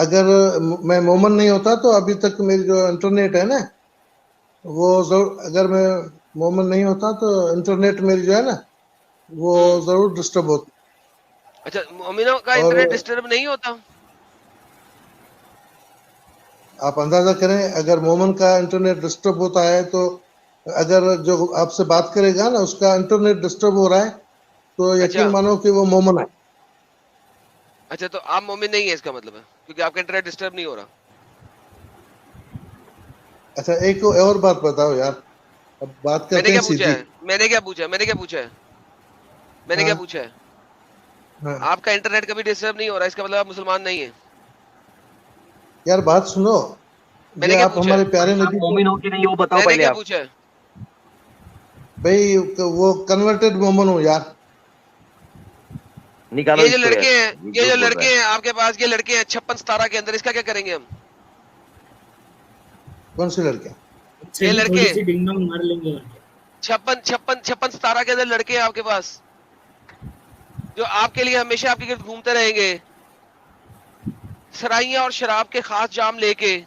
अगर मैं मोमन नहीं होता तो अभी तक मेरी जो इंटरनेट है ना, वो जरूर, अगर मैं मोमन नहीं होता तो इंटरनेट मेरी जो है ना वो जरूर डिस्टर्ब होती। अच्छा, मोमिनों का और इंटरनेट डिस्टर्ब नहीं होता? आप अंदाजा करें, अगर मोमन का इंटरनेट डिस्टर्ब होता है तो अगर जो आपसे बात करेगा ना उसका इंटरनेट डिस्टर्ब हो रहा है तो अच्छा यकीन मानो कि वो मोमन है। अच्छा, तो आप मोमिन नहीं है इसका मतलब है, क्योंकि आपका इंटरनेट डिस्टर्ब नहीं हो रहा। अच्छा, एक और बात बताओ यार, अब बात मैंने करते हैं क्या पूछा सीधी। है? मैंने क्या पूछा है? मैंने क्या पूछा है? मैंने क्या हाँ पूछा है? हाँ, आपका इंटरनेट कभी डिस्टर्ब नहीं हो रहा, इसका मतलब आप मुसलमान नहीं है। यार बात सुनो, ये मैंने क्या आप पूछा हमारे है? प्यारे भाई आप नबी को, मोमिन हो कि नहीं वो बताओ मैंने पहले क्या आप। पूछा है? भाई वो कन्वर्टेड मोमन हूँ यार। निकालो ये जो इसको लड़के यार, हैं, ये ये झूठ जो बोल रहा लड़के है। हैं आपके पास, ये लड़के हैं 56 17 के अंदर, इसका क्या करेंगे हम? कौन सी लड़कियां? ये चलिए लड़के थोड़ी सी डिंग डोंग मार लेंगे और क्या। 56 17 के अंदर लड़के हैं आपके पास, जो आपके लिए हमेशा आपके गिर्द घूमते रहेंगे, सराइयां और शराब के खास जाम लेके, और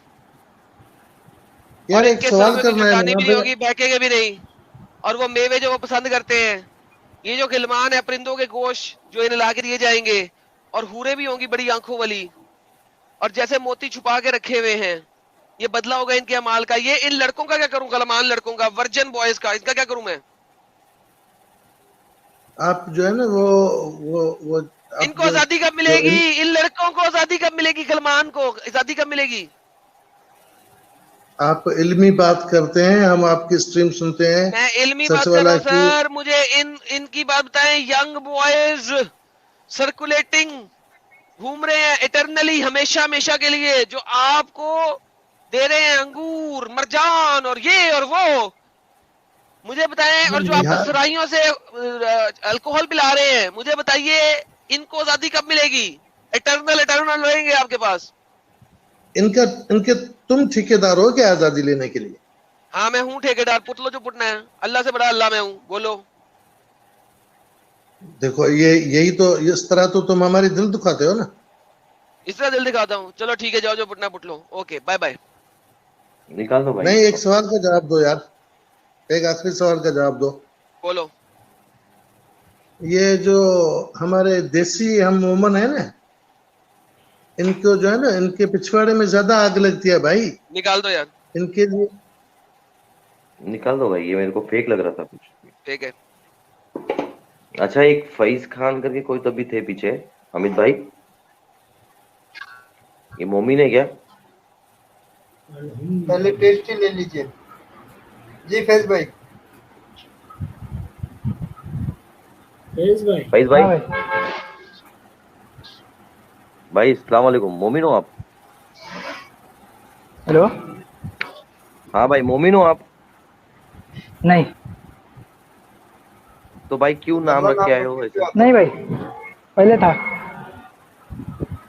यार एक इनके सरों सवाल में कोई करना है चट्टानी मेरा भी नहीं भाई। होगी, बहकेंगे भी नहीं। और वो मेवे जो वो पसंद करते हैं, ये जो गिलमान है, परिंदों के गोश्त जो इन्हें ला के दिए जाएंगे, और हूरें भी होंगी बड़ी आंखों वाली, और जैसे मोती छुपा के रखे हुए हैं, ये बदला होगा इनके अमाल का। ये इन लड़कों का क्या करूं, गलमान लड़कों का, वर्जन बॉयज का, इनका क्या करूं मैं? आप जो है ना वो आप इनको आजादी कब जो मिलेगी? इन लड़कों को आजादी कब मिलेगी? गलमान को आजादी कब मिलेगी? आप इल्मी बात करते हैं, हम आपकी स्ट्रीम सुनते हैं मैं इल्मी सच बात कर रहा वाला हूं की। सर, मुझे इनकी बात बताएं। यंग बॉयज सर्कुलेटिंग घूम रहे हैं इटरनली, हमेशा हमेशा के लिए, जो आपको दे रहे हैं अंगूर मरजान और ये और वो, मुझे बताएं। और जो आपको यार सराइयों से अल्कोहल पिला रहे हैं, मुझे बताइए इनको आजादी कब मिलेगी? इटरनल इटरनल रहेंगे आपके पास। इनका इनके तुम ठेकेदार हो क्या आजादी लेने के लिए? हाँ मैं हूं ठेकेदार, पुत लो जो पुटना है, अल्लाह से बड़ा अल्लाह मैं हूं, बोलो। देखो ये यही तो, इस तरह तो तुम हमारी दिल दुखाते हो ना। इस तरह दिल दिखाता हूँ? चलो ठीक है, जाओ जो पुटना पुट लो, ओके बाय बाय। निकाल दो भाई नहीं, एक इसको। सवाल का जवाब दो यार, एक आखिरी सवाल का जवाब दो। बोलो। ये जो हमारे देसी हम मोमन है ना, इनको जो है ना, इनके पिछवाड़े में ज्यादा आग लगती है भाई। निकाल दो यार। इनके लिए निकाल दो भाई, ये मेरे को फेक लग रहा था कुछ। ठीक है। अच्छा, एक फैज खान करके कोई तो भी थे पीछे, अमित भाई, ये मोमिन है क्या? पहले टेस्ट ही ले लीजिए। जी फैज भाई। फैज भाई। फैज भाई, हाँ भाई। भाई अस्सलाम वालेकुम, मोमिन हो आप? हेलो। हाँ भाई, मोमिन हो आप? नहीं तो भाई क्यों नाम रख के आए हो ऐसा? नहीं भाई, पहले था।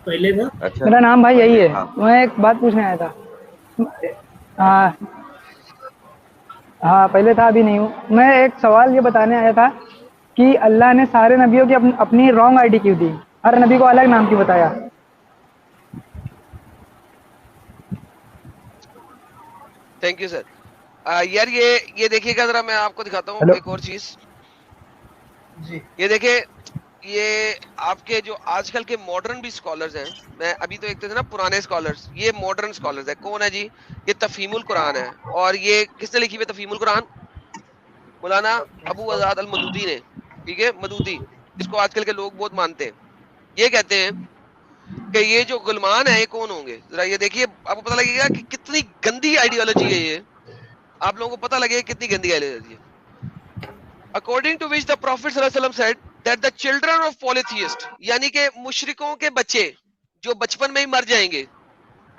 पहले था। अच्छा, मेरा नाम भाई यही है। हाँ। मैं एक बात पूछने आया था। हाँ हाँ, पहले था, अभी नहीं हूँ। मैं एक सवाल ये बताने आया था कि अल्लाह ने सारे नबियों की अपनी रॉन्ग आईडी क्यों दी? हर नबी को अलग नाम क्यों बताया? Thank you sir. यार ये देखिएगा जरा, मैं आपको दिखाता हूँ हेलो। एक और चीज। जी। ये देखिए, ये आपके जो आजकल के मॉडर्न भी स्कॉलर्स हैं, मैं अभी तो एक थे ना पुराने स्कॉलर्स, ये मॉडर्न स्कॉलर्स है। कौन है जी? ये तफहीमुल कुरान है। और ये किसने लिखी हुई है तफहीमुल कुरान? मौलाना अबू आजाद अल मदूदी ने। ठीक है, मदूदी, इसको आजकल के लोग बहुत मानते हैं। ये कहते हैं कि ये जो गुलमान है ये कौन होंगे, जरा ये देखिए, आपको पता लगेगा कि कितनी गंदी आइडियोलॉजी है ये। आप लोगों को पता लगेगा कितनी गंदी आइडियोलॉजी है। According to which the prophet सल्लल्लाहु अलैहि वसल्लम said that the children of polytheist, यानी कि मुशरिकों के बच्चे जो बचपन में ही मर जाएंगे,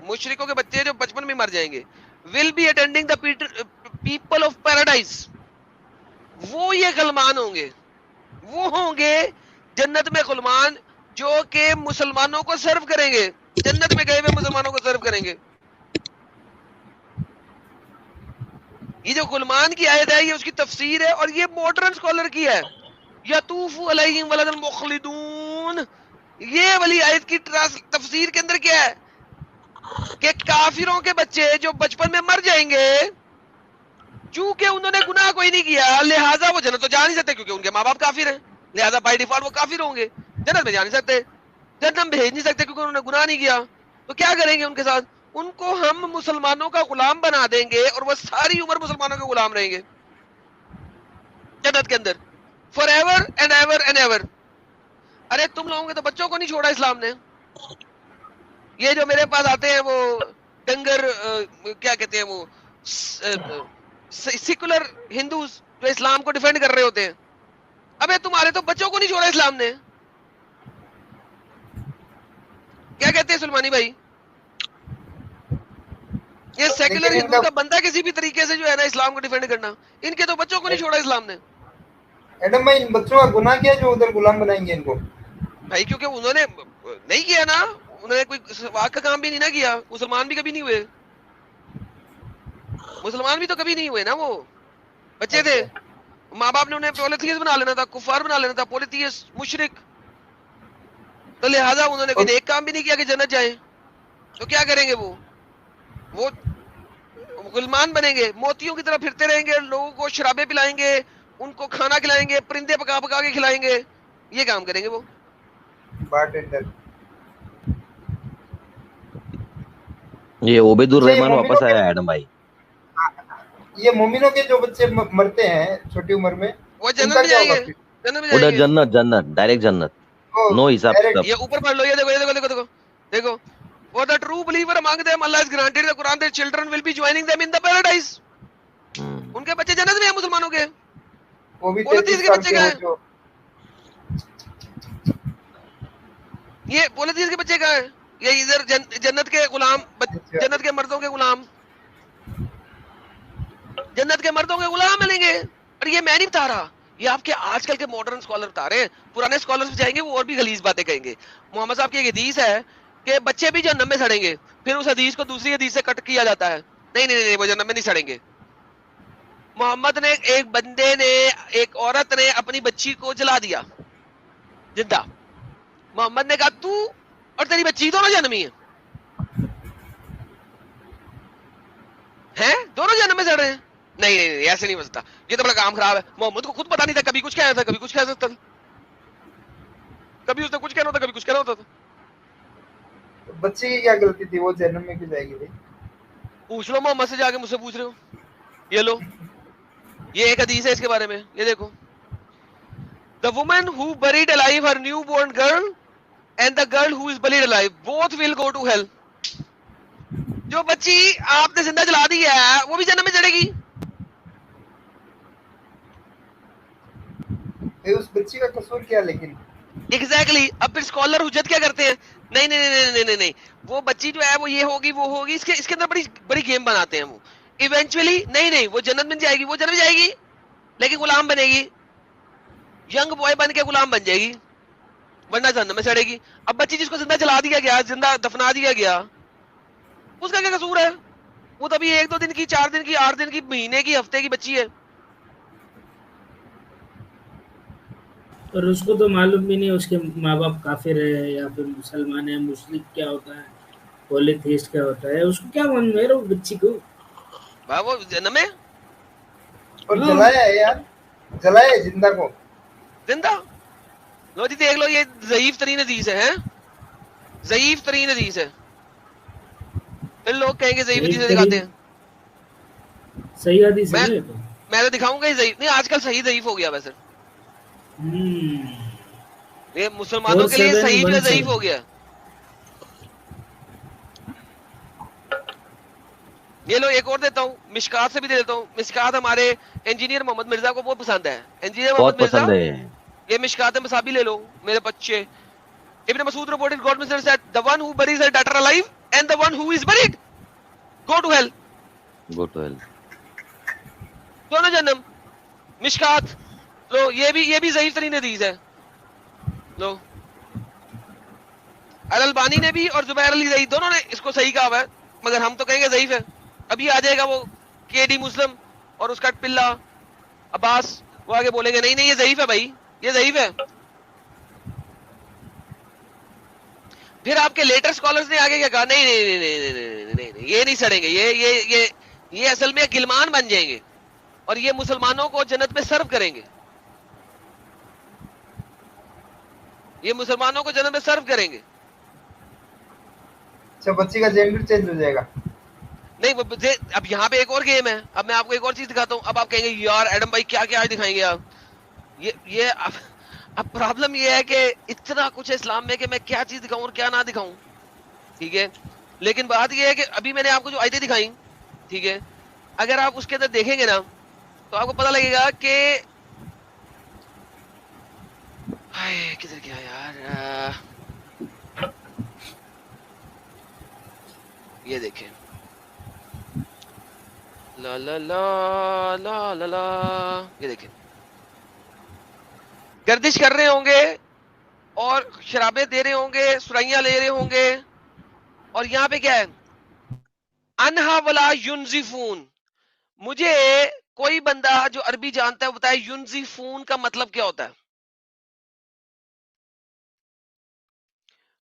मुशरिकों के बच्चे जो बचपन में मर जाएंगे, will be attending the people of paradise, वो ये गुलमान होंगे। वो होंगे जन्नत में गुलमान, जो कि मुसलमानों को सर्व करेंगे, जन्नत में गए हुए मुसलमानों को सर्व करेंगे। ये जो गुलमान की आयत है ये उसकी तफसीर है, और ये मॉडर्न स्कॉलर की है। यतूफु अलैहिम वलदन मुखलिदून, ये वाली आयत की तफसीर के अंदर क्या है? कि काफिरों के बच्चे जो बचपन में मर जाएंगे, चूंकि उन्होंने गुनाह कोई नहीं किया, लिहाजा वो जन्नत तो जा नहीं सकते क्योंकि उनके माँ बाप काफिर हैं, लिहाजा बाय डिफॉल्ट वो काफिर होंगे, जन्नत में जा नहीं सकते, जन्नत में भेज नहीं सकते क्योंकि उन्होंने गुनाह नहीं किया। तो क्या करेंगे उनके साथ? उनको हम मुसलमानों का गुलाम बना देंगे और वो सारी उम्र मुसलमानों के गुलाम रहेंगे जन्नत के अंदर, for ever and ever and ever. अरे तुम लोगों के तो बच्चों को नहीं छोड़ा इस्लाम ने। ये जो मेरे पास आते हैं वो डंगर क्या कहते हैं वो सेकुलर हिंदूज जो इस्लाम को डिफेंड कर रहे होते हैं, अबे तुम्हारे तो बच्चों को नहीं छोड़ा इस्लाम ने। क्या कहते हैं सुलेमानी भाई? ये सेकुलर हिंदू का बंदा किसी भी तरीके से जो है ना इस्लाम को डिफेंड करना, इनके तो बच्चों को नहीं छोड़ा इस्लाम ने। एडम भाई, इन बच्चों का गुनाह क्या है जो उधर गुलाम बनाएंगे इनको? भाई क्योंकि उन्होंने नहीं किया ना, उन्होंने कोई वाक का काम भी नहीं ना किया, मुसलमान भी कभी नहीं हुए, मुसलमान भी तो कभी नहीं हुए ना, वो बच्चे थे, माँ बाप ने उन्हें पॉलिथियस बना लेना था, कुफार बना लेना था, पॉलिथियस मुशरिक, तो लिहाजा उन्होंने कोई नेक काम भी नहीं किया कि जन्नत जाए। तो क्या करेंगे वो गुलमान बनेंगे, मोतियों की तरह फिरते रहेंगे, लोगों को शराबे पिलाएंगे, उनको खाना खिलाएंगे, परिंदे पका पका के खिलाएंगे, ये काम करेंगे वो बारटेंडर। ये ओबेदुर रहमान वापस आया एडम भाई। ये मोमिनों के जो बच्चे मरते हैं छोटी उम्र में, वो जन्नत में जाएंगे, जन्नत में जाएंगे, जन्नत जन्नत डायरेक्ट जन्नत, नो हिसाब सब। ये ऊपर पढ़ लो, ये देखो ये देखो देखो देखो देखो, for the true believer among them Allah has granted the Quran, their children will be joining them in the paradise। उनके बच्चे जन्नत में हैं मुसलमानों के, वो भी 33 के बच्चे का है, ये 33 के बच्चे का है, ये इधर जन्नत के गुलाम, जन्नत के मर्दों के गुलाम, जन्नत के मर्दों के गुलाम मिलेंगे। और ये मैं नहीं बता रहा, ये आपके आजकल के मॉडर्न स्कॉलर बता रहे हैं, पुराने स्कॉलर्स जाएंगे वो और भी गलीज बातें कहेंगे। मोहम्मद साहब की एक हदीस है कि बच्चे भी जन्नत में सड़ेंगे, फिर उस हदीस को दूसरी हदीस से कट किया जाता है, नहीं नहीं नहीं वो जन्नत में नहीं सड़ेंगे। मोहम्मद ने, एक बंदे ने, एक औरत ने अपनी बच्ची को जला दिया जिंदा, मोहम्मद ने कहा तू और तेरी बच्ची दोनों जन्मी हैं, दोनों जन्म में सड़ रहे हैं। नहीं नहीं नहीं ऐसे नहीं हो सकता, ये तो बड़ा काम खराब है। मोहम्मद को खुद पता नहीं था, कभी कुछ कह था, कभी कुछ कह सकता था, कभी उसने कुछ कहना होता, कभी कुछ कहना होता था। बच्चे की क्या गलती थी, वो जन्नत में क्यों जाएगी? पूछ लो मोहम्मद से जाके, मुझसे पूछ रहे हो। ये लो, ये एक हदीस है इसके बारे में, ये देखो, the woman who buried alive her new born girl and the girl who is buried alive both will go to hell. जो बच्ची आपने जिंदा जला दी है वो भी जन्नत में चढ़ेगी। उस बच्ची का कसूर क्या? लेकिन एग्जैक्टली अब फिर स्कॉलर हुज्जत क्या करते हैं, नहीं नहीं नहीं नहीं नहीं नहीं वो बच्ची जो है वो ये होगी वो होगी, इसके अंदर बड़ी बड़ी गेम बनाते हैं वो। इवेंचुअली नहीं नहीं वो जन्नत में जाएगी, वो जन्नत में जाएगी लेकिन गुलाम बनेगी, यंग बॉय बन के गुलाम बन जाएगी, वरना जन्नत में सड़ेगी। अब बच्ची जिसको जिंदा जला दिया गया, जिंदा दफना दिया गया, उसका क्या कसूर है? वो तभी 1-2 दिन की, 4 दिन की, 8 दिन की, महीने की, हफ्ते की बच्ची है। और उसको तो मालूम भी नहीं उसके माँ बाप काफिर है या फिर मुसलमान है, मुस्लिम क्या होता है, पॉलीथीस्ट क्या होता है, उसको क्या मालूम है वो बच्ची को? वो जन्नत में और जलाया है यार, जलाया है जिंदा को, जिंदा। लो जी देख लो, ये ज़ईफ तरीन हदीस है, ज़ईफ तरीन हदीस है। फिर लोग कहेंगे ज़ईफ हदीस दिखाते हैं, सही हदीस है ये तो। मैं तो दिखाऊंगा ही ज़ईफ नहीं, आजकल सही ज़ईफ हो गया वैसे, ये मुसलमानों के लिए सही जो ज़ईफ हो गया। ये लो एक और देता हूँ, मिशकात से भी दे देता हूँ। मिशकात हमारे इंजीनियर मोहम्मद मिर्जा को बहुत पसंद है, इंजीनियर मोहम्मद मिर्जा, ये मिशकात मसाबी ले लो मेरे बच्चे। Ibn Masud reported God messenger said the one who buries a daughter alive and the one who is buried go to hell, go to hell, दोनों जन्नम। मिशकात लो, ये भी ज़ईफ तरीन हदीस है। लो अल-अलबानी ने भी और जुबैर अली ज़ईद दोनों ने इसको सही कहा है, मगर हम तो कहेंगे ज़ईफ है। अभी आ जाएगा वो केडी मुस्लिम और उसका पिल्ला अब्बास, वो आगे बोलेंगे नहीं नहीं ये ज़ईफ है भाई, ये ज़ईफ है। फिर आपके लेटर स्कॉलर्स ने आगे क्या कहा, नहीं नहीं नहीं नहीं नहीं नहीं, ये नहीं सड़ेंगे, ये असल में गिलमान बन जाएंगे और ये मुसलमानों को जन्नत में सर्व करेंगे, ये मुसलमानों को जन्नत में सर्व करेंगे। अच्छा, बच्ची का जेंडर चेंज हो जाएगा? नहीं, अब यहाँ पे एक और गेम है। अब मैं आपको एक और चीज दिखाता हूँ। अब आप कहेंगे यार एडम भाई क्या क्या आज दिखाएंगे आप, ये अब प्रॉब्लम ये है कि इतना कुछ है इस्लाम में कि मैं क्या चीज दिखाऊं और क्या ना दिखाऊं, ठीक है। लेकिन बात ये है कि अभी मैंने आपको जो आयतें दिखाई, ठीक है, अगर आप उसके अंदर देखेंगे ना तो आपको पता लगेगा कि किधर गया यार, ये देखें, ला ला ला ला ला ला, ये देखें, गर्दिश कर रहे होंगे और शराबे दे रहे होंगे, सुराइयां ले रहे होंगे, और यहाँ पे क्या है, अनहा वला युनजिफून। मुझे कोई बंदा जो अरबी जानता है बताए युनजिफून का मतलब क्या होता है।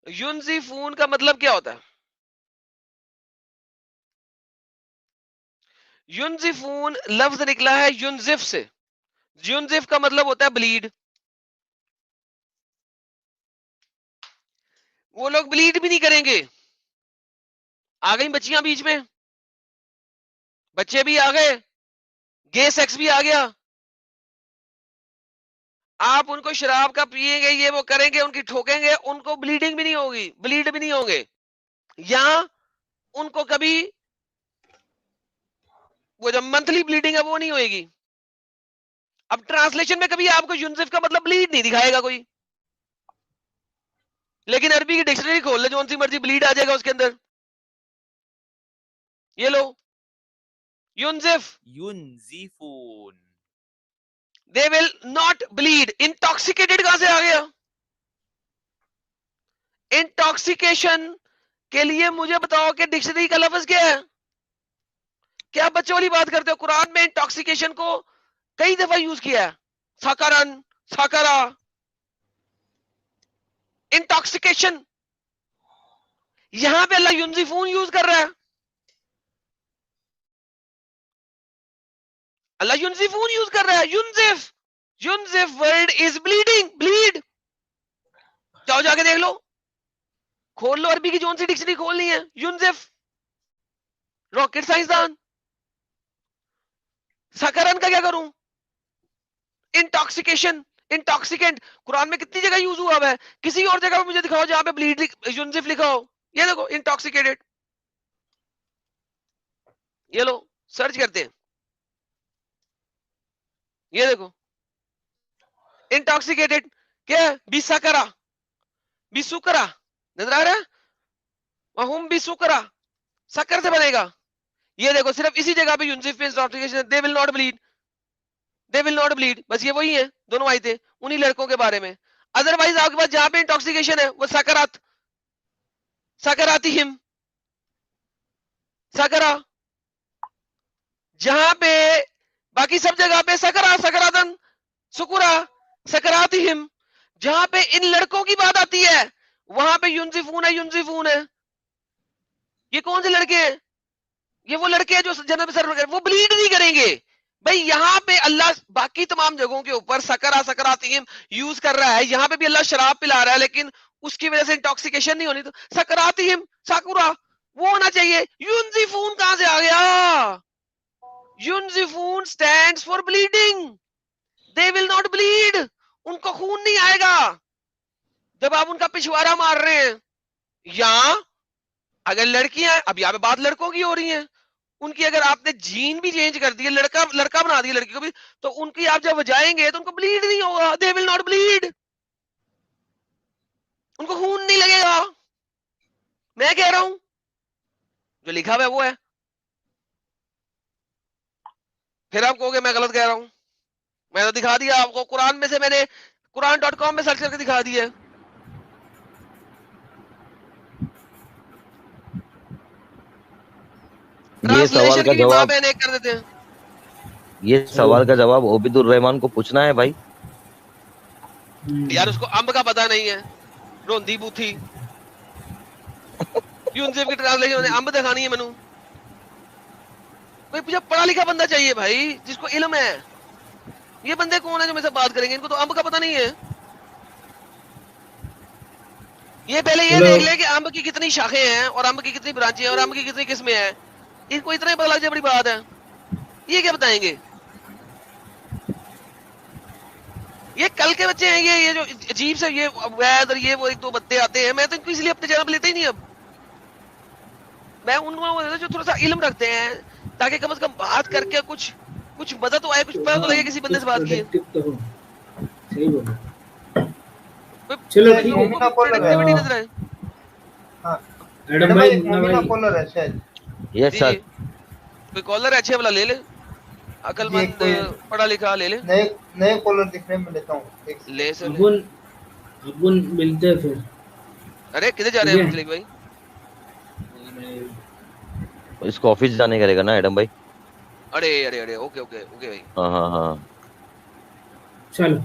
युनजिफून का मतलब क्या होता है? युनजिफून लफ्ज निकला है युनजिफ से। युनजिफ का मतलब होता है ब्लीड। वो लोग ब्लीड भी नहीं करेंगे। आ गई बच्चियां बीच में, बच्चे भी आ गए, गे सेक्स भी आ गया। आप उनको शराब का पिएंगे, ये वो करेंगे, उनकी ठोकेंगे, उनको ब्लीडिंग भी नहीं होगी, ब्लीड भी नहीं होंगे, या उनको कभी वो जब मंथली ब्लीडिंग है वो नहीं होगी। अब ट्रांसलेशन में कभी आपको यूनजिफ का मतलब ब्लीड नहीं दिखाएगा कोई, लेकिन अरबी की डिक्शनरी खोल ले, जोन सी मर्जी ब्लीड आ जाएगा उसके अंदर। ये लो, यूनजिफ, युनजिफून, they will not bleed. Intoxicated कहां से आ गया? इंटॉक्सिकेशन के लिए मुझे बताओ कि डिक्शनरी का लफ्ज क्या है? क्या बच्चों वाली बात करते हो? कुरान में इंटॉक्सिकेशन को कई दफा यूज किया है, साकारन, साकारा, इंटॉक्सिकेशन। यहां पे अल्लाह युनजिफून यूज कर रहा है। अल्लाह युनजिफून यूज कर रहा है। युनजिफ, युनजिफ वर्ड इज ब्लीडिंग, ब्लीड। जाओ जाके देख लो, खोल लो, अरबी की जोन सी डिक्शनरी खोलनी है। युनजिफ, रॉकेट साइंसदान। साकारन का क्या करूं? इंटॉक्सिकेशन, इंटॉक्सिकेंट कुरान में कितनी जगह यूज हुआ है? किसी और जगह पे मुझे दिखाओ जहां पे ब्लीड युनजिफ लिखा हो। ये देखो, इंटॉक्सिकेटेड, ये लो, सर्च करते हैं, ये देखो, इंटॉक्सिकेटेड क्या है? बिसाकरा, बिसुकरा, नजर आ रहा है? वहुम बिसुकरा, शक्कर से बनेगा। ये देखो, सिर्फ इसी जगह पे यूनजिफ पे intoxication, they will not bleed, they will not bleed, बस ये वही है, दोनों आयतें उन्हीं लड़कों के बारे में। अदरवाइज आपके पास जहां पे इंटॉक्सिकेशन है वो सकरात, सकराती हिम, सकरा। जहां पे बाकी सब जगह पे सकरा, सकरातन, सुकुरा, सकराती हिम। जहां पे इन लड़कों की बात आती है वहां पे युनजिफून है, युनजिफून है। ये कौन से लड़के हैं? ये वो लड़के हैं जो जन्नत में सर्व करेंगे, वो ब्लीड नहीं करेंगे। भाई यहाँ पे अल्लाह बाकी तमाम जगहों के ऊपर सकरा, सकरातीम यूज कर रहा है, यहाँ पे भी अल्लाह शराब पिला रहा है, लेकिन उसकी वजह से इंटॉक्सिकेशन नहीं होनी। तो सकरातीम, साकुरा वो होना चाहिए। युनजिफून कहां से आ गया? युनजिफून stands for bleeding, they will not bleed. उनको खून नहीं आएगा जब आप उनका पिछवाड़ा मार रहे हैं। या अगर लड़कियां, अब यहाँ पे बात लड़कों की हो रही है, उनकी अगर आपने जीन भी चेंज कर दी, लड़का लड़का बना दिया लड़की को भी, तो उनकी आप जब जाएंगे तो उनको ब्लीड नहीं होगा, दे विल नॉट ब्लीड, उनको खून नहीं लगेगा। मैं कह रहा हूं जो लिखा हुआ है वो है। फिर आप कहोगे मैं गलत कह रहा हूं। मैं तो दिखा दिया आपको, कुरान में से मैंने कुरान.com में सर्च करके दिखा दिया। ये सवाल का जवाब, कर देते हैं। ये सवाल का जवाब ओबिदुर रहमान को पूछना है भाई। यार उसको अंब का पता नहीं है, रोंदी बूथी। यूनिसेफ की ट्रांसलेशन में अंब दिखानी है मैनू भाई मुझे पढ़ा लिखा बंदा चाहिए भाई जिसको इल्म है ये बंदे कौन है जो मेरे से बात करेंगे इनको तो अंब का पता नहीं है ये पहले ये देख ले कि अंब की कितनी शाखें हैं और अंब की कितनी ब्रांचें हैं और अंब की कितनी किस्में हैं इनको इतना ही पता लग जाए बड़ी बात है ये क्या बताएंगे ये कल के बच्चे हैं ये जो अजीब से ये वैदर ये वो एक दो बत्ते आते हैं मैं तो इनको इसलिए अपने चैनल पर लेते ही नहीं अब मैं उनको जो थोड़ा सा इल्म रखते हैं ताकि कम से कम बात करके कुछ मदद तो आए कुछ पता तो लगे किसी बंदे से बात की सही बोला चलो ठीक है प्रोडक्टिविटी नजर आए हाँ एडम भाई मुन्ना मोमिना भाई कॉलर है शायद। यस सर कोई कॉलर है अच्छे वाला ले ले अकलमंद पढ़ा लिखा ले ले नए कॉलर दिख रहे हैं मैं लेता हूँ ले सर ले। अपन मिलते हैं फिर अरे किधर जा रहे हैं मुझे भाई इसको ऑफिस जाने करेगा ना एडम भाई अरे ओके भाई हाँ चलो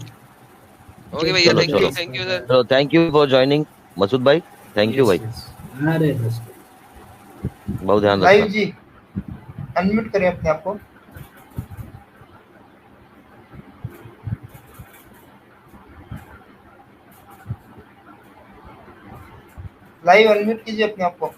ओके भैया चलो, थैंक यू सर तो thank you for joining Masood भाई थैंक यू भाई अरे बस बहुत ध्यान लाइव रखना जी अनम्यूट करें अपने आप को लाइव अनम्यूट कीजिए अपने आप को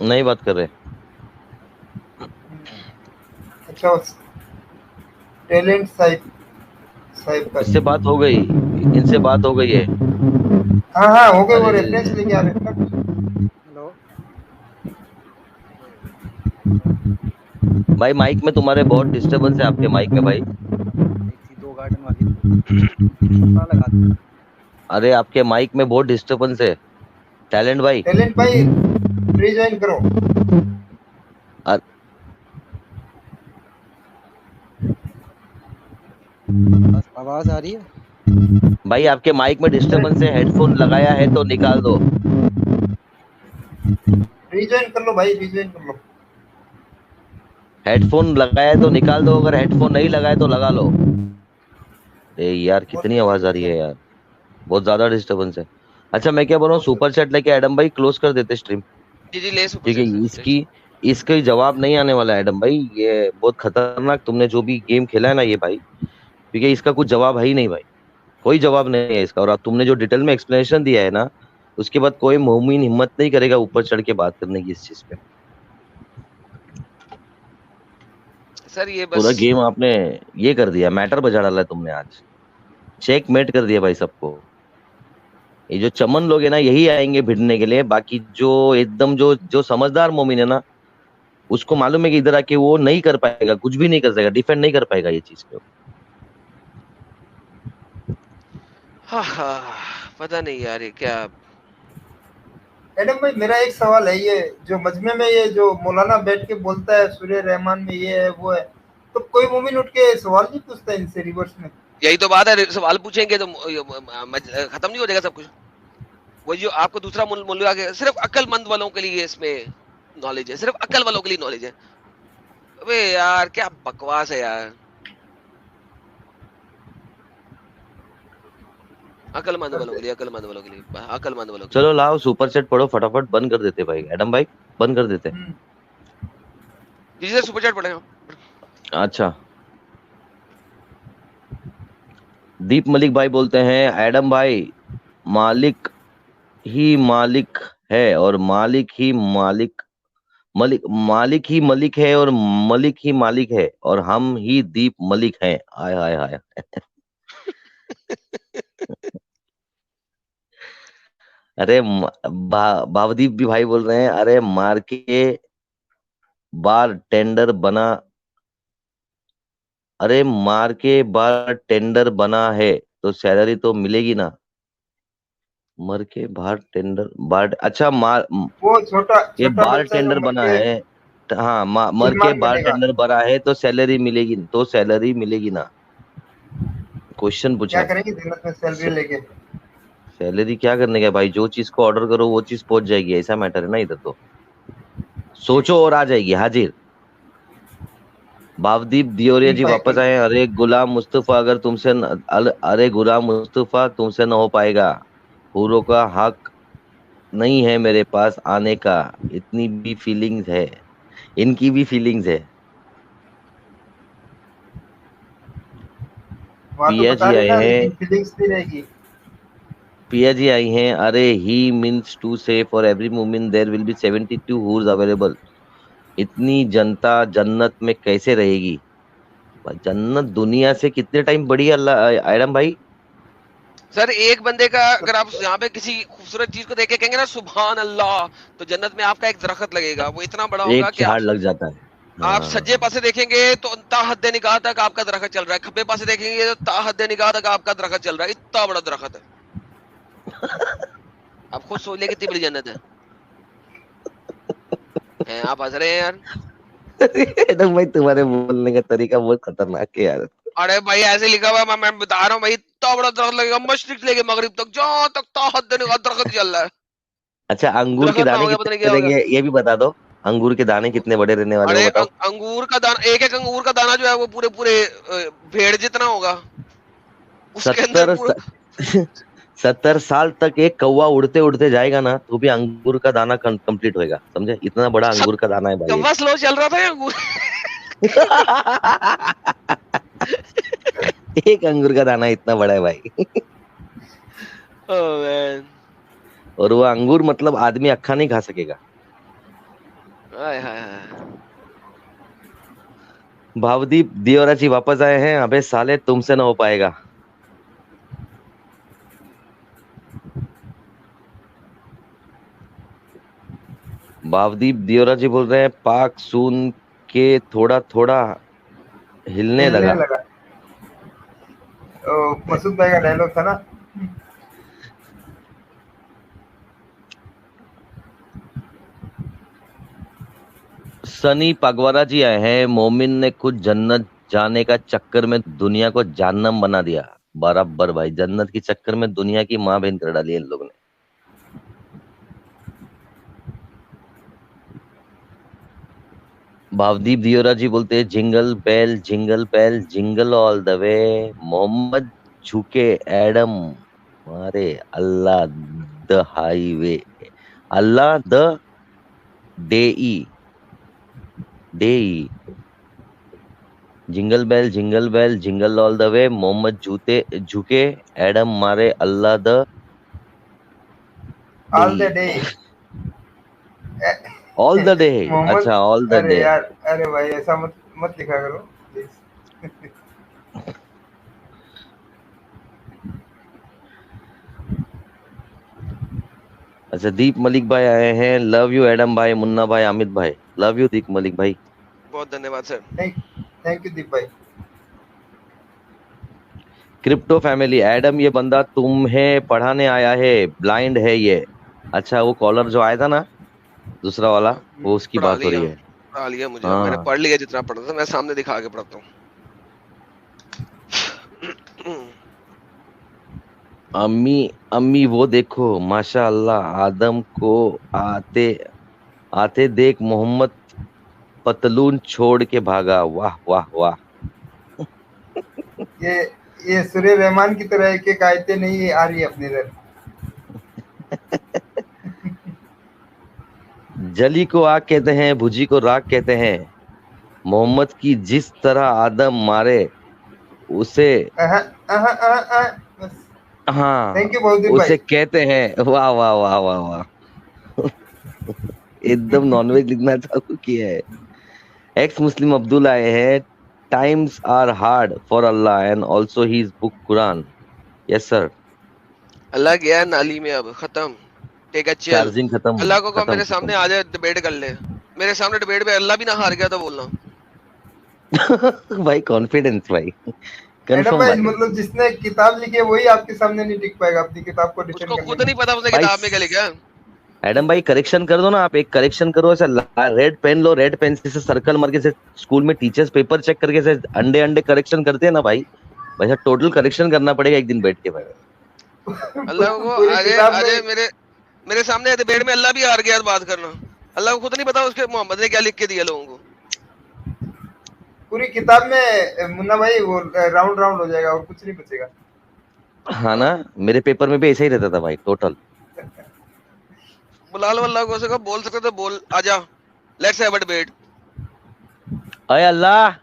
नहीं बात कर रहे अच्छा टैलेंट साहिब का इससे बात हो गई इनसे बात हो गई है हाँ हो गए वो रेफरेंस लेके आ रहे थे हेलो भाई माइक में तुम्हारे बहुत डिस्टरबेंस है आपके माइक में भाई दो गार्डन वाली लगा दी। अरे आपके माइक में बहुत डिस्टरबेंस है टैलेंट भाई रिजॉइन करो आवाज आ रही है भाई आपके माइक में डिस्टरबेंस है हेडफोन लगाया है तो निकाल दो रिजॉइन कर लो भाई रिजॉइन कर लो हेडफोन लगाया है तो निकाल दो अगर हेडफोन नहीं लगाया तो लगा लो ए यार कितनी आवाज आ रही है यार बहुत ज्यादा डिस्टरबेंस है अच्छा मैं क्या बोल रहा हूँ सुपर चैट लेके एडम भाई क्लोज कर देते स्ट्रीम जी ले सुपर ठीक है इसका जवाब नहीं आने वाला है एडम भाई ये बहुत खतरनाक तुमने जो भी गेम खेला है ना ये भाई क्योंकि इसका कुछ जवाब है ही नहीं भाई कोई जवाब नहीं है इसका और अब तुमने जो डिटेल में एक्सप्लेनेशन दिया है ना उसके बाद कोई मोमिन हिम्मत नहीं करेगा ऊपर चढ़ के बात करने की इस चीज पे सर ये बस पूरा गेम आपने ये कर दिया मैटर बजा डाला है तुमने आज चेक मेट कर दिया भाई सबको ये जो चमन लोग है ना यही आएंगे भिड़ने के लिए बाकी जो एकदम जो समझदार मोमिन है ना उसको मालूम है कि इधर आके वो नहीं कर पाएगा कुछ भी नहीं कर सकेगा डिफेंड नहीं कर पाएगा ये चीज को हाँ पता नहीं यार ये क्या एडम भाई मेरा एक सवाल है ये जो मजमे में ये जो मौलाना बैठ के बोलता है सूर्य रहमान में ये है वो है तो कोई मोमिन उठ के सवाल नहीं पूछता इनसे रिवर्स में यही तो बात है सवाल पूछेंगे तो खत्म नहीं हो जाएगा सब कुछ वही जो आपको दूसरा मूल्य आगे सिर्फ अक्लमंद वालों के लिए इसमें नॉलेज है सिर्फ अक्ल वालों के लिए नॉलेज है अबे यार क्या बकवास है यार अक्लमंद वालों के लिए चलो लाओ सुपर चैट पढ़ो फटाफट बंद कर देते भाई एडम भाई बंद कर देते जी सर सुपर चैट पढ़ेगा अच्छा दीप मलिक भाई बोलते हैं एडम भाई मालिक ही मालिक है और मालिक ही मलिक है और मलिक ही मालिक है और हम ही दीप मलिक हैं हाय हाय हाय अरे भावदीप भी भाई बोल रहे हैं अरे मार के बार टेंडर बना अरे मार के बार टेंडर बना है तो सैलरी तो मिलेगी ना मर के बार टेंडर बार अच्छा मार वो छोटा ये बार टेंडर बना है हाँ मर के बार टेंडर बना है तो सैलरी मिलेगी ना क्वेश्चन पूछा क्या करेंगे जन्नत में सैलरी लेके सैलरी क्या करने का भाई जो चीज को ऑर्डर करो वो चीज पहुंच जाएगी ऐसा मैटर है ना इधर तो सोचो और आ जाएगी हाजिर। भावदीप दियोरिया जी वापस आए। अरे गुलाम मुस्तफा अगर तुमसे अरे गुलाम मुस्तफा तुमसे न हो पाएगा। हूरों का हक नहीं है मेरे पास आने का। इतनी भी फीलिंग्स है, इनकी भी फीलिंग्स है। वहाँ तो पिया बता जी रहे आए ना, हैं। लेकिन फीलिंग्स नहीं रहेगी। पिया जी आई हैं। अरे he means to say for every woman there will be 72 हूर्स अवेलेबल। इतनी जनता जन्नत में कैसे रहेगी? भाई जन्नत दुनिया से कितने टाइम बड़ी है अल्लाह एडम भाई? सर एक बंदे का अगर आप यहाँ पे किसी खूबसूरत चीज को देख के कहेंगे ना सुभान अल्लाह, तो जन्नत में आपका एक दरख्त लगेगा, वो इतना बड़ा होगा एक कि झाड़ लग जाता है। आप हाँ। सज्जे पासे देखेंगे तो ता हद्दे निगाह तक आपका दरख्त चल रहा है, खब्बे पासे देखेंगे तो ता हद्दे निगाह तक आपका दरख्त चल रहा है, इतना बड़ा दरख्त है। आप खुद सोच ले कितनी बड़ी जन्नत है। आप हंस रहे हैं यार। एडम भाई तुम्हारे बोलने का तरीका बहुत खतरनाक है यार। अरे भाई ऐसे लिखा हुआ मैं बता रहा हूँ भाई, इतना बड़ा दरख्त लगेगा मशरिक से लेके मगरिब तक, जहाँ तक ता हद्दे निगाह दरख्त चल रहा है। अच्छा अंगूर के दरख्त ना दाने हो गया कितने पता नहीं क्या बड़े होगा। रहेंगे ये भी बता दो। अंगूर के दाने कितने बड़े रहने वाले अरे हो बताओ। अंगूर का दाना, एक एक अंगूर का दाना जो है वो पूरे पूरे भेड़ जितना होगा। उसके अंदर 70 साल तक एक कौवा उड़ते उड़ते जाएगा ना तो भी अंगूर का दाना कंप्लीट होएगा, समझे? इतना बड़ा अंगूर का दाना है भाई। कौवा स्लो चल रहा था अंगूर। एक अंगूर का दाना इतना बड़ा है भाई। Oh man. और वो अंगूर मतलब आदमी अक्खा नहीं खा सकेगा। हाय हाय हाय। भावदीप दियोरा जी वापस आए हैं। अबे साले तुमसे ना हो पाएगा। भावदीप दियोरा जी बोल रहे हैं पाक सुन के थोड़ा थोड़ा हिलने लगा। मसूद भाई का डायलॉग था ना। सनी पगवारा जी आए हैं। मोमिन ने कुछ जन्नत जाने का चक्कर में दुनिया को जहन्नम बना दिया। बराबर भाई, जन्नत के चक्कर में दुनिया की माँ बहन कर डाली इन लोग ने। भावदीप दियोरा जी बोलते हैं jingle bell jingle all the way. Muhammad झुके एडम मारे Allah the highway. Allah the day jingle bell jingle all the way. Muhammad झुके एडम मारे Allah the all the day. All the day. अच्छा ऑल द अरे day. यार, अरे भाई ऐसा मत लिखा करो प्लीज। अच्छा दीप मलिक भाई आए हैं। लव यू एडम भाई, मुन्ना भाई, अमित भाई। लव यू दीप मलिक भाई। बहुत धन्यवाद सर। थैंक यू दीप भाई। क्रिप्टो फैमिली एडम ये बंदा तुम्हें पढ़ाने आया है, ब्लाइंड है ये। अच्छा वो कॉलर जो आया था ना दूसरा वाला, वो उसकी बात हो रही है। पढ़ा लिया मुझे। हाँ। मैंने पढ़ लिया जितना पढ़ा था, मैं सामने दिखा के पढ़ता हूँ। अम्मी वो देखो माशाअल्लाह आदम को आते आते देख मोहम्मद पतलून छोड़ के भागा। वाह वाह वाह। ये सूर्य रहमान की तरह एक आयतें नहीं आ रही अपनी इधर। जली को आग कहते हैं, भुजी को राख कहते हैं। मोहम्मद की जिस तरह आदम मारे उसे हाँ थैंक यू बहुत उसे कहते हैं। वाह वाह वाह वाह वाह। एकदम नॉनवेज लिखना चालू किया है। एक्स मुस्लिम अब्दुल आए हैं। Times are hard for Allah and also his book Quran. Yes sir. Allah गया नाली में, अब खत्म। Take a chill. चार्जिंग खत्म। अल्लाह को मेरे सामने आ जाए, डिबेट कर ले। मेरे सामने डिबेट में अल्लाह भी ना हार गया तो बोलना। भाई कॉन्फिडेंस भाई। कंफर्म भाई। मतलब जिसने किताब लिखी है वही आपके सामने नहीं टिक पाएगा अपनी किताब को डिफेंड करने। उसको खुद नहीं पता उसने किताब में क्या लिखा है। एडम भाई करेक्शन कर दो ना, आप एक करेक्शन करो। ऐसा रेड पेन लो, रेड पेंसिल से सर्कल मार के से स्कूल में टीचर्स पेपर चेक करके से अंडे करेक्शन करते हैं ना भाई, वैसा टोटल करेक्शन करना पड़ेगा एक दिन बैठ के भाई। अल्लाह को अरे मेरे सामने डिबेट में अल्लाह भी हार गया बात करना। अल्लाह को खुद नहीं पता उसके मोहम्मद ने क्या लिख के दिया लोगों को। पूरी किताब में मुन्ना भाई वो राउंड राउंड हो जाएगा और कुछ नहीं बचेगा। हाँ ना, मेरे पेपर में भी ऐसा ही रहता था भाई टोटल। बुलाल वल्लाह को ऐसे बोल सकते तो बोल, आजा लेट्स हैव अ डिबेट। अरे अल्लाह,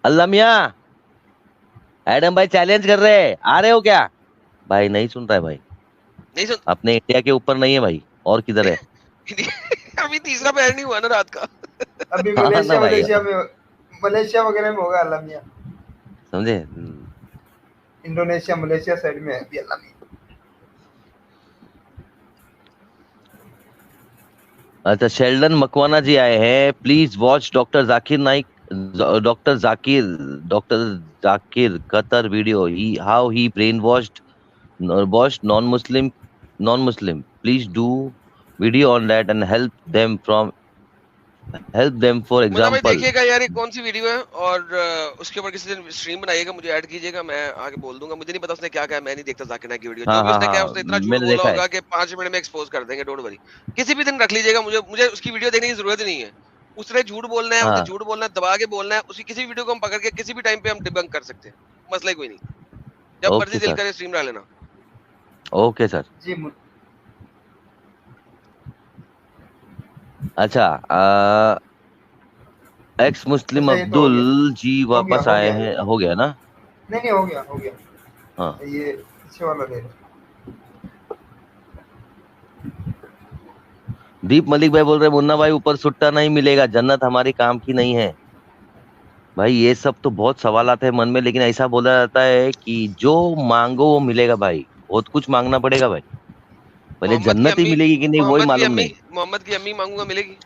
अल्लाह मियाँ, एडम भाई चैलेंज कर रहे हैं, आ रहे हो क्या? भाई नहीं सुन रहा है भाई, नहीं सुन। अपने इंडिया के ऊपर नहीं है भाई, और किधर है? अभी तीसरा पैर नहीं हुआ ना रात का। अभी हाँ ना मलेशिया भाई, मलेशिया में मलेशिया वगैरह में होगा अल्लाह मियां, समझे? इंडोनेशिया मलेशिया साइड में है अभी अल्लाह मियां। अच्छा, शेल्डन मकवाना जी आए हैं, please watch doctor Zakir Naik, doctor Zakir Qatar video, how he brain washed non muslim, please do video on that and help them for Munna भाई example. देखिएगा यार ये कौन सी वीडियो है, और उसके ऊपर किसी दिन स्ट्रीम बनाइएगा, मुझे ऐड कीजिएगा, मैं आगे बोल दूंगा। मुझे नहीं पता उसने क्या कहा, मैं नहीं देखता जाकिर नाइक की वीडियो। जो भी उसने कहा उसने इतना झूठ मैंने बोला देखा होगा है। कि 5 मिनट में एक्सपोज कर देंगे, डोंट वरी। किसी भी दिन रख लीजिएगा, मुझे उसकी वीडियो देखने की जरूरत ही नहीं है। उसने झूठ बोलना है, हाँ, झूठ बोलना है, दबा के बोलना है, उसकी किसी वीडियो को हम पकड़ के किसी भी टाइम पे हम डिबंक कर सकते हैं, मसला ही कोई नहीं। जब ओके मर्जी दिल सर, करे स्ट्रीम डाल लेना। Okay sir. जी अच्छा, एक्स मुस्लिम अच्छा, ये तो हो अब्दुल जी वापस आए गया। हैं, हो गया ना? नहीं हो गया हाँ, ये पीछे वाला ले लो। दीप मलिक भाई बोल रहे मुन्ना भाई ऊपर सुट्टा नहीं मिलेगा, जन्नत हमारी काम की नहीं है। भाई ये सब तो बहुत सवाल आते हैं मन में, लेकिन ऐसा बोला जाता है कि जो मांगो वो मिलेगा भाई, बहुत कुछ मांगना पड़ेगा भाई, पहले जन्नत ही मिलेगी कि नहीं वही मालूम नहीं। मोहम्मद की अम्मी मांगूंगा, मिलेगी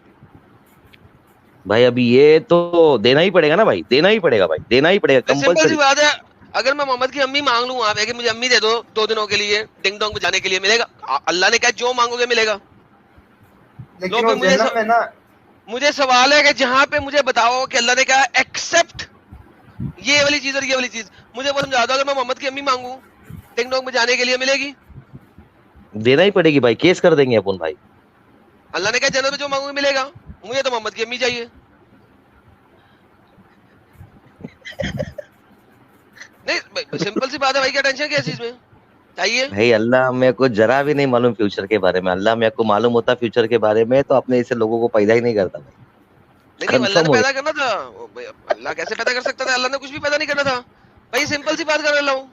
भाई अभी ये तो देना ही पड़ेगा ना भाई, देना ही पड़ेगा भाई, देना ही पड़ेगा सिंपल सी कंपलसरी। बात है। अगर मैं मोहम्मद की अम्मी मांग लूं, आप मुझे अम्मी दे दो 2 दिनों के लिए डिंग डोंग बजाने के लिए, मिलेगा? अल्लाह ने कहा जो मांगोगे मिलेगा। लेकिन वो जन्नत में ना, मुझे सवाल है कि जहां पे मुझे बताओ कि अल्लाह ने कहा एक्सेप्ट ये वाली चीज और ये वाली चीज, मुझे वो समझा दो। अगर मैं मोहम्मद की अम्मी मांगू डिंग डोंग बजाने के लिए, मिलेगी? देना ही पड़ेगी भाई, केस कर देंगे अपन भाई। अल्लाह ने कहा जन्नत में जो मांगोगे मिलेगा, मुझे तो मोहम्मद की अम्मी चाहिए। नहीं सिंपल सी बात है भाई, क्या टेंशन क्या चीज में चाहिए? भाई अल्लाह मेरे को जरा भी नहीं मालूम फ्यूचर के बारे में, अल्लाह मेरे को मालूम होता फ्यूचर के बारे में तो अपने ऐसे लोगों को पैदा ही नहीं करता भाई। लेकिन अल्लाह ने पैदा करना था, अल्लाह कैसे पैदा कर सकता था? अल्लाह ने कुछ भी पैदा नहीं करना था भाई, सिंपल सी बात कर रहा हूँ।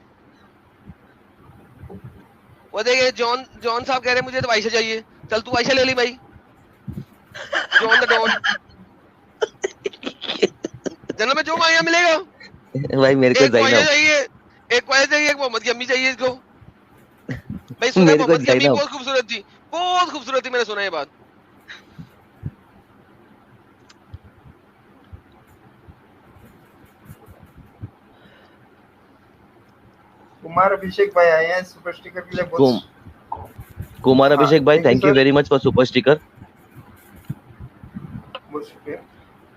वो देखिए जॉन साहब कह रहे हैं मुझे तो आयशा चाहिए, चल तू आयशा ले ली भाई, जॉन द डॉन। जन्नत में जो मांगा मिलेगा भाई। मेरे को ज़ैनब चाहिए, एक ख्वाहिश चाहिए, एक मोहम्मद की अम्मी चाहिए इसको। भाई सुना मोहम्मद की अम्मी बहुत खूबसूरत थी, बहुत खूबसूरत थी, मैंने सुना ये बात। कुमार अभिषेक भाई आए हैं सुपर स्टिकर के लिए। कुमार अभिषेक भाई thank you very much for super sticker.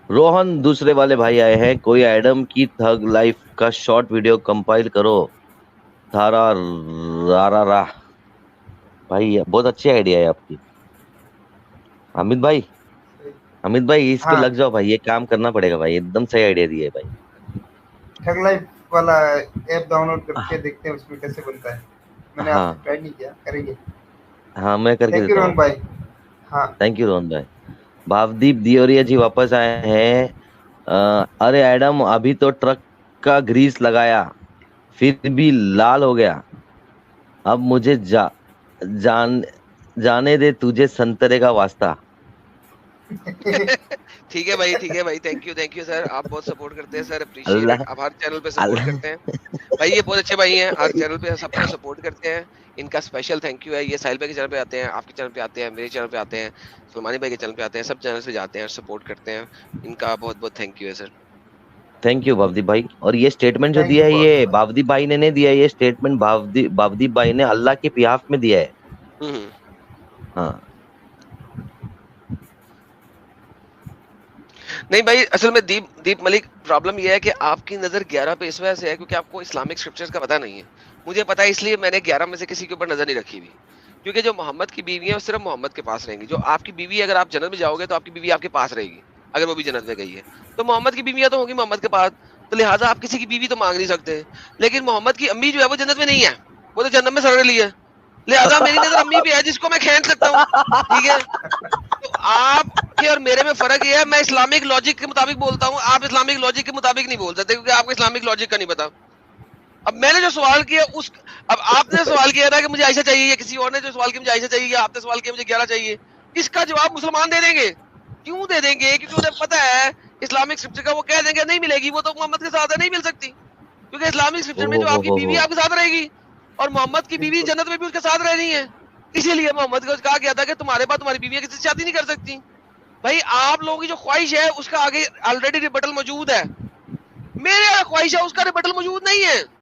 Rohan दूसरे वाले भाई आए हैं, कोई एडम की थग लाइफ का शॉर्ट वीडियो कंपाइल करो थारा रा भाई, बहुत अच्छी आइडिया है आपकी अमित भाई। अमित भाई इस पे लग जाओ भाई, ये काम करना पड़ेगा भाई, एकदम सही आइडिया दिया है भाई। थग लाइफ वाला ऐप डाउनलोड करके देखते हैं उसमें कैसे बनता है। मैंने आज तक ट्राई नहीं किया, करेंगे। हाँ मैं करके देता हूं। थैंक यू रोहन भाई। हाँ थैंक यू रोहन भाई। भावदीप दियोरिया जी वापस आए हैं। अरे एडम अभी तो ट्रक का ग्रीस लगाया फिर भी लाल हो गया, अब मुझे जाने दे तुझे संतरे का वास्ता। ठीक है भाई, ठीक है भाई, थैंक यू सर, आप बहुत सपोर्ट करते हैं सर, अप्रिशिएट। आप हर चैनल पे सपोर्ट करते हैं भाई, ये बहुत अच्छे भाई हैं, हर चैनल पे सबको सपोर्ट करते हैं, इनका स्पेशल थैंक यू है। ये साहिल भाई के चैनल पे आते हैं, आपके चैनल पे आते हैं, मेरे चैनल पे आते हैं, सुलमानी भाई के चैनल पे आते हैं, सब चैनल से जाते हैं, सपोर्ट करते हैं, इनका बहुत बहुत थैंक यू है सर। थैंक यू भावदीप भाई। और ये स्टेटमेंट जो दिया है ये भावदीप भाई ने नहीं दिया, ये स्टेटमेंट भावदीप भाई ने अल्लाह के बिहाफ में दिया है। हाँ नहीं भाई, असल में दीप मलिक प्रॉब्लम ये है कि आपकी नजर 11 पे इस वजह से है क्योंकि आपको इस्लामिक स्क्रिप्चर्स का पता नहीं है। मुझे पता है, इसलिए मैंने 11 में से किसी के ऊपर नजर नहीं रखी हुई, क्योंकि जो मोहम्मद की बीवी है वो सिर्फ मोहम्मद के पास रहेंगी। जो आपकी बीवी, अगर आप जन्नत में जाओगे तो आपकी बीवी आपके पास रहेगी, अगर वो भी जन्नत में गई है तो मोहम्मद की बीवियां तो होंगी मोहम्मद के पास, तो लिहाजा आप किसी की बीवी तो मांग नहीं सकते। लेकिन मोहम्मद की अम्मी जो है वो जन्नत में नहीं है, वो तो जन्नत में सड़ रही है, लिहाजा मेरी नजर अम्मी पे है जिसको मैं खींच सकता हूँ, ठीक है। तो आपके और मेरे में फर्क ये है, मैं इस्लामिक लॉजिक के मुताबिक बोलता हूँ, आप इस्लामिक लॉजिक के मुताबिक नहीं बोल सकते क्योंकि आपको इस्लामिक लॉजिक का नहीं पता। अब मैंने जो सवाल किया उस, अब आपने सवाल किया था कि मुझे आयशा चाहिए, या किसी और ने जो सवाल किया मुझे आयशा चाहिए, या आपने सवाल किया मुझे 11 चाहिए, इसका जवाब मुसलमान दे देंगे। क्यों दे देंगे? क्योंकि उन्हें पता है इस्लामिक स्क्रिप्चर का, वो कह देंगे नहीं मिलेगी, वो तो मोहम्मद के साथ है, नहीं मिल सकती, क्योंकि इस्लामिक स्क्रिप्चर में जो आपकी बीवी आपके साथ रहेगी और मोहम्मद की बीवी जन्नत में भी उसके साथ रह रही है। इसीलिए मोहम्मद को कहा गया था कि तुम्हारे पास तुम्हारी बीवी किसी से शादी नहीं कर सकती। भाई आप लोगों की जो ख्वाहिश है उसका आगे ऑलरेडी रिबटल मौजूद है, मेरे ख्वाहिश है उसका रिबटल मौजूद नहीं है।